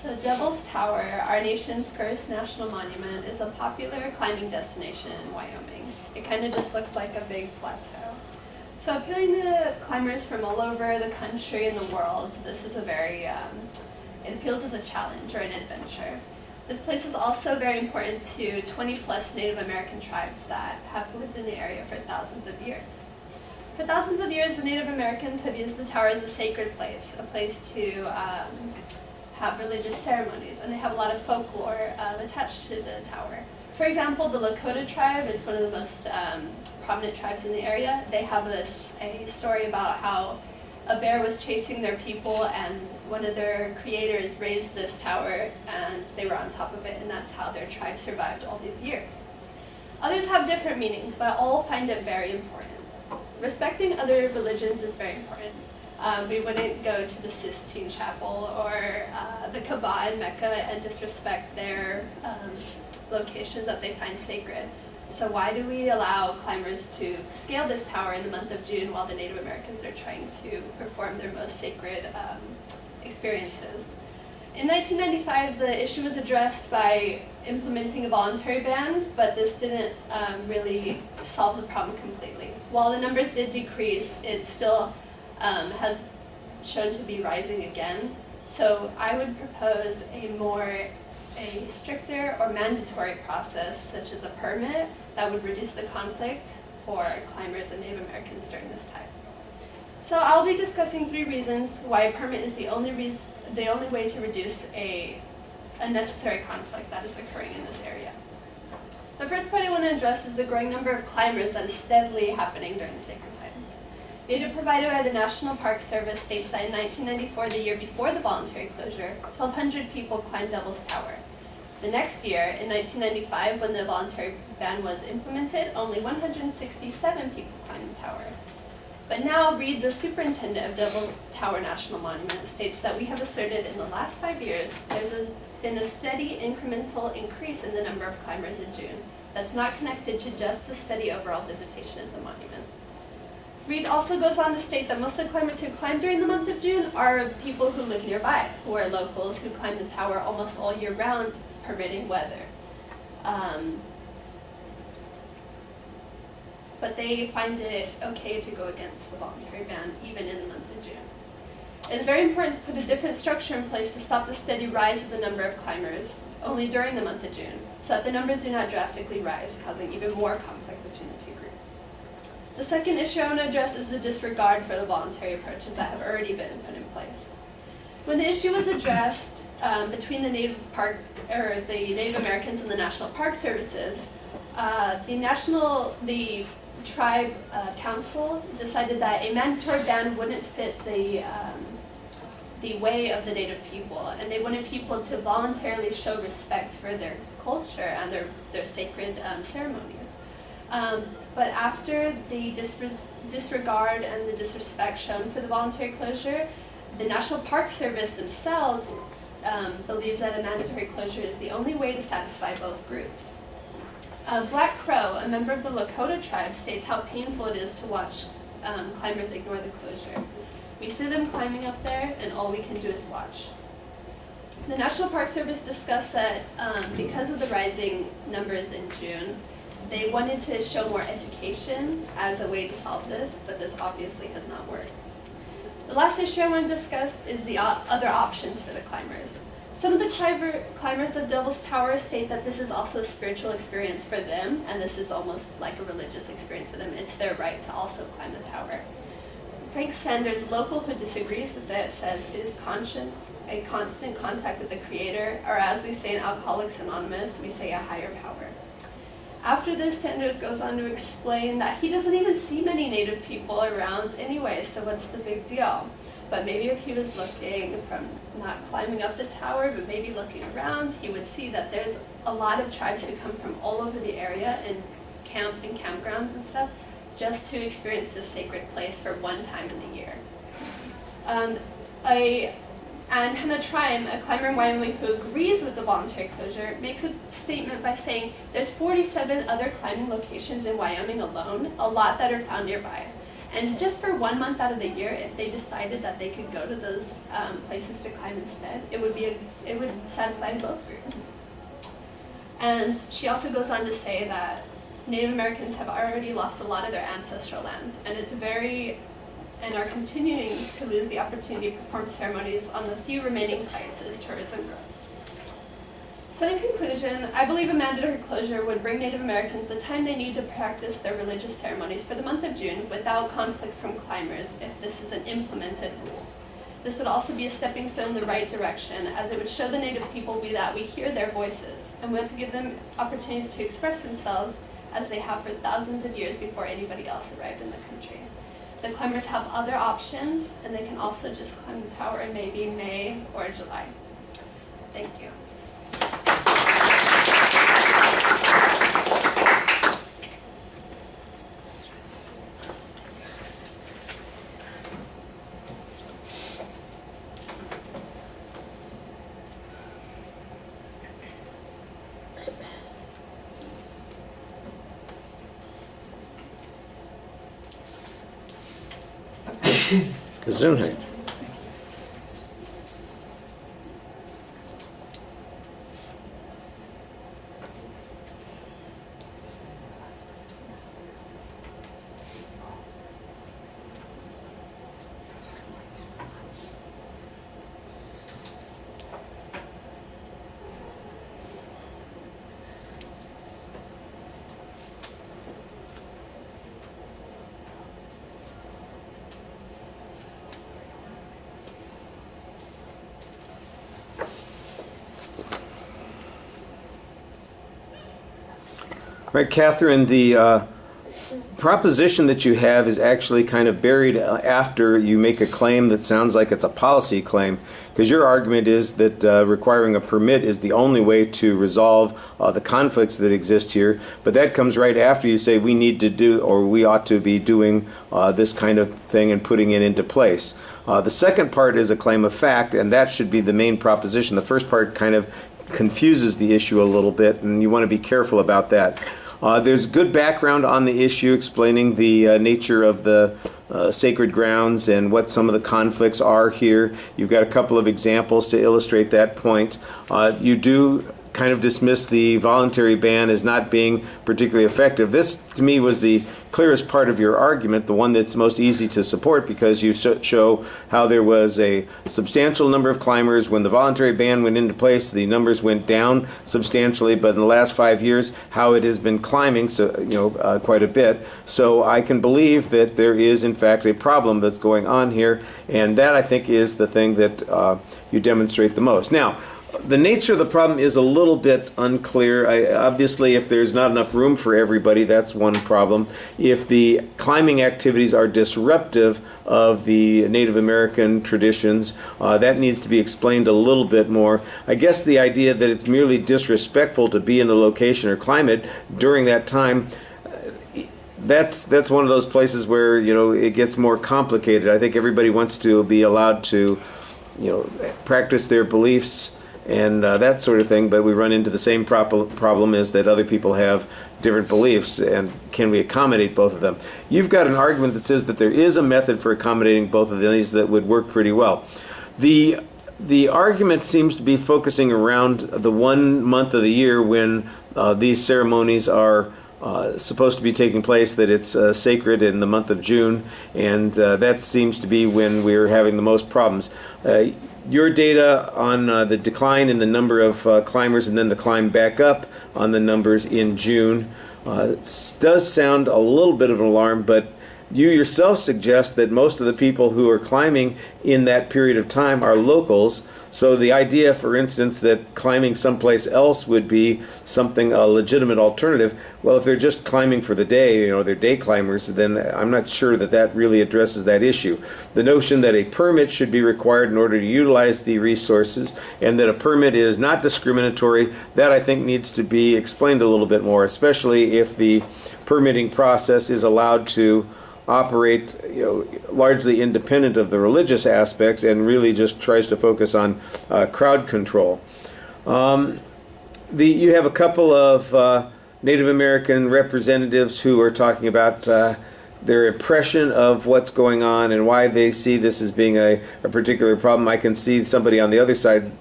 So Devil's Tower, our nation's first national monument, is a popular climbing destination in Wyoming. It kind of just looks like a big plateau. So appealing to climbers from all over the country and the world, this is a very, it appeals as a challenge or an adventure. This place is also very important to 20+ Native American tribes that have lived in the area for thousands of years. For thousands of years, the Native Americans have used the tower as a sacred place, a place to have religious ceremonies, and they have a lot of folklore attached to the tower. For example, the Lakota tribe, it's one of the most prominent tribes in the area. They have a story about how a bear was chasing their people, and one of their creators raised this tower, and they were on top of it, and that's how their tribe survived all these years. Others have different meanings, but all find it very important. Respecting other religions is very important. We wouldn't go to the Sistine Chapel or the Kaaba in Mecca and disrespect their locations that they find sacred. So why do we allow climbers to scale this tower in the month of June while the Native Americans are trying to perform their most sacred experiences? In 1995, the issue was addressed by implementing a voluntary ban, but this didn't really solve the problem completely. While the numbers did decrease, it still has shown to be rising again. So I would propose a stricter or mandatory process, such as a permit, that would reduce the conflict for climbers and Native Americans during this time. So I'll be discussing 3 reasons why a permit is the only way to reduce a unnecessary conflict that is occurring in this area. The first point I want to address is the growing number of climbers that is steadily happening during the sacred times. Data provided by the National Park Service states that in 1994, the year before the voluntary closure, 1,200 people climbed Devil's Tower. The next year, in 1995, when the voluntary ban was implemented, only 167 people climbed the tower. But now, Reed, the superintendent of Devil's Tower National Monument, states that we have asserted in the last 5 years there's been a steady incremental increase in the number of climbers in June that's not connected to just the steady overall visitation of the monument. Reed also goes on to state that most of the climbers who climb during the month of June are people who live nearby, who are locals who climb the tower almost all year round, permitting weather. But they find it okay to go against the voluntary ban even in the month of June. It's very important to put a different structure in place to stop the steady rise of the number of climbers only during the month of June, so that the numbers do not drastically rise, causing even more conflict between the two groups. The second issue I want to address is the disregard for the voluntary approaches that have already been put in place. When the issue was addressed between the Native Americans and the National Park Services, the tribe council decided that a mandatory ban wouldn't fit the way of the Native people, and they wanted people to voluntarily show respect for their culture and their sacred ceremonies. But after the disregard and the disrespect shown for the voluntary closure, the National Park Service themselves believes that a mandatory closure is the only way to satisfy both groups. Black Crow, a member of the Lakota tribe, states how painful it is to watch climbers ignore the closure. We see them climbing up there, and all we can do is watch. The National Park Service discussed that because of the rising numbers in June, they wanted to show more education as a way to solve this, but this obviously has not worked. The last issue I want to discuss is the other options for the climbers. Some of the climbers of Devil's Tower state that this is also a spiritual experience for them, and this is almost like a religious experience for them. It's their right to also climb the tower. Frank Sanders, a local who disagrees with it, says it is a constant contact with the Creator, or as we say in Alcoholics Anonymous, we say a higher power. After this, Sanders goes on to explain that he doesn't even see many Native people around anyway, so what's the big deal? But maybe if he was looking from not climbing up the tower, but maybe looking around, he would see that there's a lot of tribes who come from all over the area and camp in campgrounds and stuff just to experience this sacred place for one time in the year. And Hannah Trime, a climber in Wyoming who agrees with the voluntary closure, makes a statement by saying there's 47 other climbing locations in Wyoming alone, a lot that are found nearby. And just for 1 month out of the year, if they decided that they could go to those places to climb instead, it would satisfy both groups. And she also goes on to say that Native Americans have already lost a lot of their ancestral lands, and are continuing to lose the opportunity to perform ceremonies on the few remaining sites as tourism grows. So in conclusion, I believe a mandatory closure would bring Native Americans the time they need to practice their religious ceremonies for the month of June without conflict from climbers if this is an implemented rule. This would also be a stepping stone in the right direction, as it would show the Native people that we hear their voices and want to give them opportunities to express themselves as they have for thousands of years before anybody else arrived in the country. The climbers have other options, and they can also just climb the tower in maybe May or July. Thank you. Gesundheit. Right, Catherine, the proposition that you have is actually kind of buried after you make a claim that sounds like it's a policy claim, because your argument is that requiring a permit is the only way to resolve the conflicts that exist here, but that comes right after you say we need to do, or we ought to be doing this kind of thing and putting it into place. The second part is a claim of fact, and that should be the main proposition. The first part kind of confuses the issue a little bit, and you want to be careful about that. There's good background on the issue explaining the nature of the sacred grounds and what some of the conflicts are here. You've got a couple of examples to illustrate that point. You do kind of dismiss the voluntary ban as not being particularly effective. This, to me, was the clearest part of your argument, the one that's most easy to support, because you show how there was a substantial number of climbers. When the voluntary ban went into place, the numbers went down substantially, but in the last 5 years, how it has been climbing quite a bit. So I can believe that there is, in fact, a problem that's going on here, and that, I think, is the thing that you demonstrate the most. Now, the nature of the problem is a little bit unclear. Obviously, if there's not enough room for everybody, that's one problem. If the climbing activities are disruptive of the Native American traditions, that needs to be explained a little bit more. I guess the idea that it's merely disrespectful to be in the location or climb it during that time, that's one of those places where, it gets more complicated. I think everybody wants to be allowed to, practice their beliefs and that sort of thing, but we run into the same problem is that other people have different beliefs, and can we accommodate both of them? You've got an argument that says that there is a method for accommodating both of these that would work pretty well. The argument seems to be focusing around the 1 month of the year when these ceremonies are supposed to be taking place, that it's sacred in the month of June, and that seems to be when we're having the most problems. Your data on the decline in the number of climbers and then the climb back up on the numbers in June does sound a little bit of an alarm, but you yourself suggest that most of the people who are climbing in that period of time are locals. So the idea, for instance, that climbing someplace else would be a legitimate alternative, well, if they're just climbing for the day, they're day climbers, then I'm not sure that that really addresses that issue. The notion that a permit should be required in order to utilize the resources, and that a permit is not discriminatory, that I think needs to be explained a little bit more, especially if the permitting process is allowed to operate largely independent of the religious aspects and really just tries to focus on crowd control. You have a couple of Native American representatives who are talking about their impression of what's going on and why they see this as being a particular problem. I can see somebody on the other side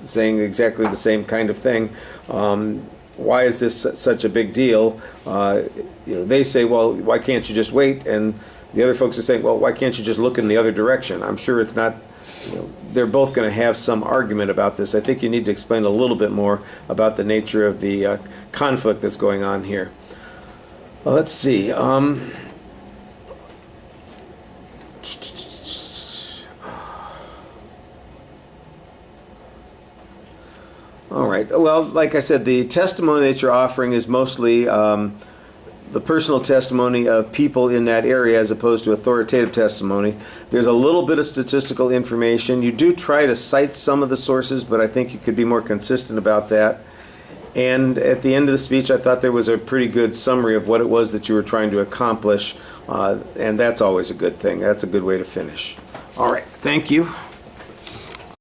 saying exactly the same kind of thing. Why is this such a big deal? They say, well, why can't you just wait? And the other folks are saying, well, why can't you just look in the other direction? I'm sure it's not, they're both going to have some argument about this. I think you need to explain a little bit more about the nature of the conflict that's going on here. Well, let's see. All right. Well, like I said, the testimony that you're offering is mostly the personal testimony of people in that area as opposed to authoritative testimony. There's a little bit of statistical information. You do try to cite some of the sources, but I think you could be more consistent about that. And at the end of the speech, I thought there was a pretty good summary of what it was that you were trying to accomplish, and that's always a good thing. That's a good way to finish. All right. Thank you.